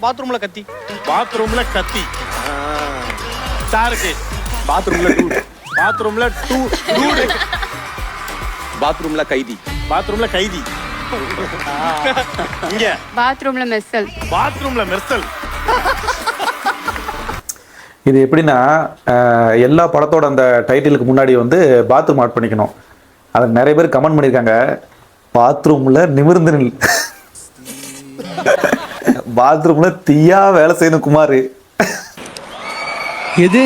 பாத்ரூம்ல கத்தி. பாத்ரூம்ல கத்தி. சாருக்கு பாத்ரூம்ல டூட். பாத்ரூம்ல டூடு. பாத்ரூம்ல கைதி. பாத்ரூம்ல கைதி. இங்க பாத்ரூம்ல மெர்சல். பாத்ரூம்ல மெர்சல். இது எப்படின்னா எல்லா படத்தோட அந்த டைட்டிலுக்கு முன்னாடி வந்து பாத்ரூம் ஆட் பண்ணிக்கணும். அது நிறைய பேர் கமெண்ட் பண்ணியிருக்காங்க, பாத்ரூம்ல நிமிர்ந்து நில், பாத்ரூம்ல தீயா வேலை செய்யணும் குமார், எது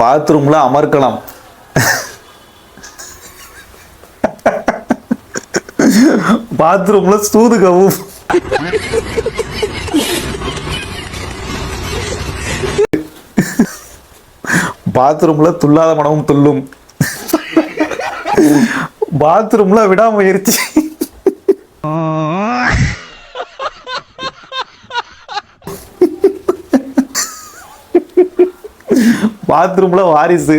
பாத்ரூம்ல அமர்க்கலாம், பாத்ரூம்ல சூதுகவும், பாத்ரூம்ல துள்ளாத மனமும் துள்ளும், பாத்ரூம்ல விடாமுயற்சி, பாத்ரூம்ல வாரிசு.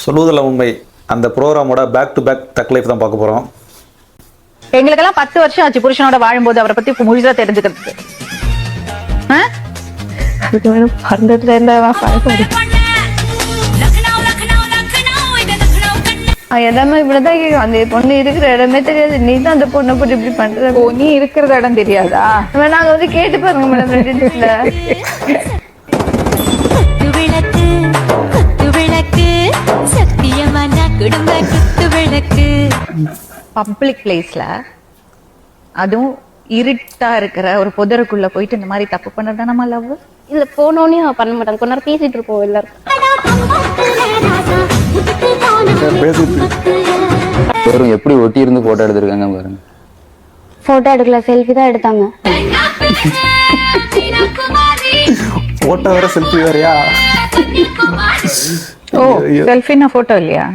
சொல்லுவதில்ல உண்மை. அந்த ப்ரோக்ராமோட பேக் டு பேக் தக் லைஃப் தான் பார்க்க போறோம். எங்களுக்கெல்லாம் 10 வருஷம் ஆச்சு புருஷனோட வாழும்போது அவரை பத்தி முழுசா தெரிஞ்சுக்கிறது. எல்லாமே இப்படிதான் கேட்கும். அந்த பொண்ணு இருக்கிற இடமே தெரியாது. நீ தான் அந்த பொண்ணை போட்டு இப்படி பண்ற. ஓ, நீ இருக்கிற இடம் தெரியாதா? நாங்க வந்து கேட்டு பாருங்க மேடம். பப்ளிக் பிளேஸ்ல அதுவும் இருட்டா இருக்கிற ஒரு புதருக்குள்ள போயிட்டு இந்த மாதிரி தப்பு பண்றதா நம்ம லவ்? இல்ல போனோன்னே பண்ண மாட்டாங்க. கொஞ்ச நேரம் பேசிட்டு இருப்போம் எல்லாரும். வெறும் எப்படி ஒட்டி இருந்து போட்டோ எடுத்திருக்காங்க பாருங்க. போட்டோ எடுக்கல, செல்ஃபி தான் எடுத்தாங்க. போட்டோ வேற செல்ஃபி வேறயா? ஓ, செல்ஃபின்னா போட்டோ இல்லையா?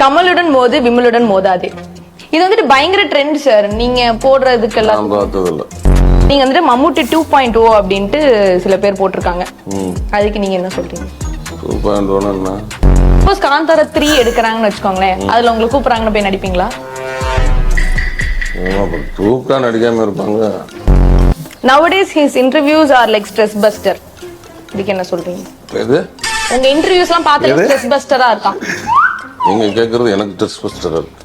கமலுடன் மோது விமலுடன் மோதாதே. இது வந்துட்டு பயங்கர ட்ரெண்ட் சார். நீங்க போடுறதுக்கெல்லாம் நீங்க வந்துட்டு மம்முட்டி 2.0 அப்படின்ட்டு சில பேர் போட்டிருக்காங்க. அதுக்கு நீங்க என்ன சொல்றீங்க? 2.1 சப்போஸ் காந்தாரா 3 எடுக்கிறாங்கன்னு வச்சுக்கோங்களேன், அதுல உங்களை கூப்பிடுறாங்கன்னு போய் நடிப்பீங்களா? தூக்கா நடிக்காம இருப்பாங்க. Nowadays his interviews are like stress buster. இதுக்கு என்ன சொல்றீங்க? எது? உங்க இன்டர்வியூஸ் எல்லாம் பார்த்தாலே ஸ்ட்ரெஸ் பஸ்டரா இருக்கான். நீங்க கேக்குறது எனக்கு ஸ்ட்ரெஸ் பஸ்டரா இருக்கு.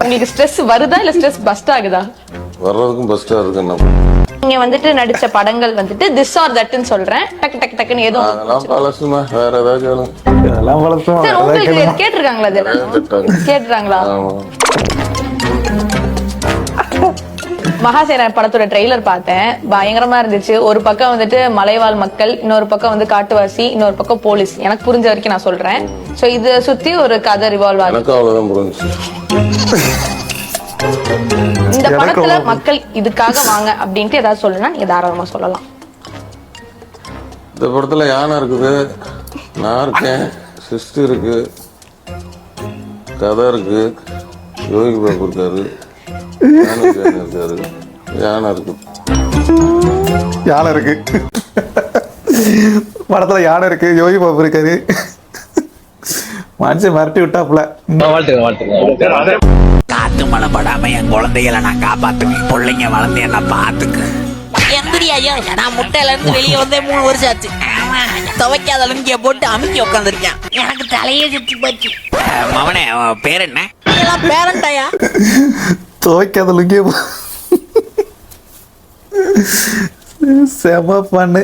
உங்களுக்கு ஸ்ட்ரெஸ் வருதா இல்ல ஸ்ட்ரெஸ் பஸ்ட் ஆகுதா? வர்றதுக்கும் பஸ்டா இருக்கு. என்ன நீங்க வந்துட்டு நடிச்ச படங்கள் வந்துட்டு this or thatன்னு சொல்றேன். டக்கு டக்கு டக்குன்னு ஏதோ அதெல்லாம் பழசுமா. வேற ஏதாவது கேளுங்க. அதெல்லாம் வளர்த்தோம். சார் உங்களுக்கு கேட்டிருக்காங்களா? இதெல்லாம் கேட்டிருக்காங்களா? மகாசேனா படத்தோட ட்ரெய்லர் பார்த்தேன், பயங்கரமா இருந்துச்சு. ஒரு பக்கம் வந்துட்டு மலைவாழ் மக்கள், இன்னொரு பக்கம் வந்து காட்டுவாசி, இன்னொரு பக்கம் போலீஸ். எனக்கு புரிஞ்ச வரைக்கும் நான் சொல்றேன். சோ இது சுத்தி ஒரு கதை ரிவால்வ் ஆகுது. எனக்கு அவ்வளவுதான் புரிஞ்சுச்சு. இந்த படத்துல மக்கள் இதுக்காக வாங்க அப்படின்ட்டு ஏதாவது சொல்லணும்னா நீங்க தாராளமா சொல்லலாம். இந்த படத்துல யானை இருக்குது, நான் இருக்கேன், சிஸ்டர் இருக்கு, கதை இருக்கு, யோகி பாபு இருக்காரு, இருக்காரு, யானை இருக்கு. யானை இருக்கு படத்துல, யானை இருக்கு, யோகி பாபு இருக்காரு. மனுஷன் மிரட்டி விட்டாப்புல. காத்து மழை படாம என் குழந்தைகளை நான் காப்பாத்துவேன். பிள்ளைங்க வளர்ந்து என்ன பாத்துக்கு. எந்திரியா, நான் முட்டையில இருந்து வெளியே வந்தே 3 வருஷம் ஆச்சு. துவைக்காத லுங்கிய போட்டு அமுக்கி உட்காந்துருக்கேன். எனக்கு தலையே சுற்றி போச்சு. மவனே, பேர் என்ன? பேரண்டாயா? துவைக்காத லுங்கிய செம பண்ணு.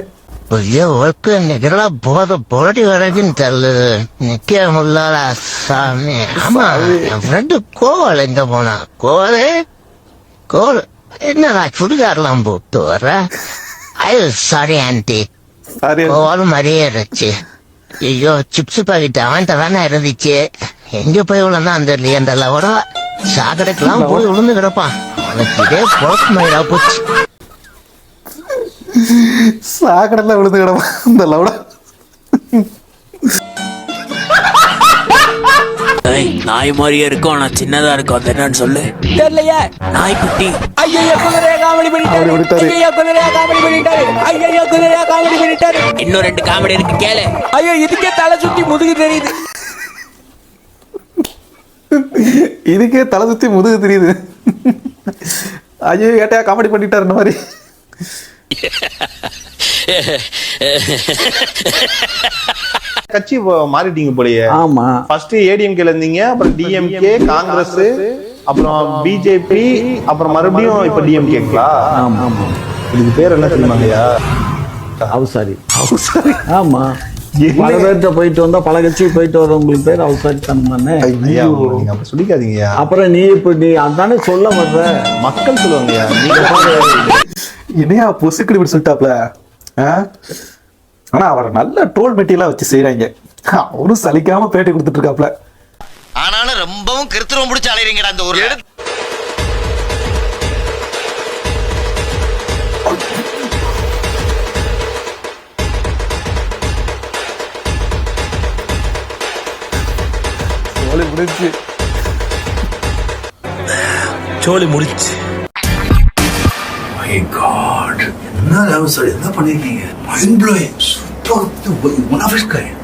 போத பொருடி வரைக்கும் தள்ளு நிக்க முடியல சாமி. ஆமா, என் ஃப்ரெண்டு கோவல் எங்க போனா? கோவல் என்னடா சுடிகாரெல்லாம் போட்டு வர? ஐயோ சாரி ஆண்டி, கோவல் மாதிரியே இருந்துச்சு. ஐயோ சிப்ஸ் பாக்கெட் அவன்கிட்ட தானே இருந்துச்சு. எங்க போய் விழுந்தான் தெரியல. அந்த லவட சாக்கடைக்கெல்லாம் போய் விழுந்து கிடப்பான். அவனுக்கு இதே பொழப்பு மாதிரியா போச்சு. சாக்கடைல விழுந்து கிடப்பான் இந்த லவட. நாய் மாதிரியே இருக்கும் ஆனா சின்னதா இருக்கும் அது என்னன்னு சொல்லு. தெரியலையே. நாய்க்குட்டி. ஐயோ குதிரையா காமெடி பண்ணிட்டாரு. ஐயோ குதிரையா காமெடி பண்ணிட்டாரு. ஐயோ குதிரையா காமெடி பண்ணிட்டாரு. இன்னும் 2 காமெடி இருக்கு கேளு. ஐயோ இதுக்கே தலை சுத்தி முதுகு தெரியுது. இதுக்கே தலை சுத்தி முதுகு தெரியுது. ஐயோ ஏட்டையா காமெடி பண்ணிட்டாரு இந்த மாதிரி. கட்சி மாறிட்டீங்க போலயே. ஆமா, ஃபர்ஸ்ட் ஏடிஎம்கேல இருந்தீங்க, அப்புறம் டிஎம்கே, காங்கிரஸ், அப்புறம் பிஜேபி, அப்புறம் மறுபடியும் இப்ப டிஎம்கேங்களா? ஆமா ஆமா. இதுக்கு பேர் என்ன தெரியுமாங்கய்யா? அவசாரி. ஆமா, பல பேர்கிட்ட போயிட்டு வந்தா பல கட்சி போயிட்டு வரவங்களுக்கு பேர் அவசாரித்தனம் தானே. ஐயா நீங்க அப்ப சொல்லிக்காதீங்கய்யா. அப்புறம் நீ இப்ப நீ அதானே சொல்ல வர்ற. மக்கள் சொல்லுவாங்கய்யா. என்னையா பொசுக்கடி இப்படி சொல்லிட்டாப்ல. ஆனா அவரை நல்ல ட்ரோல் மெட்டீரியலா வச்சு செய்யறாங்க. அவரும் சலிக்காம பேட்டி கொடுத்துட்டு இருக்காப்ல. ஆனாலும் ரொம்பவும் கிருத்துவம் பிடிச்சு அலையறீங்கடா அந்த ஊர்ல. சோலி முடிச்சு. என்ன பண்ணிருக்கீங்க? Mind blowing. Super. One of his kind.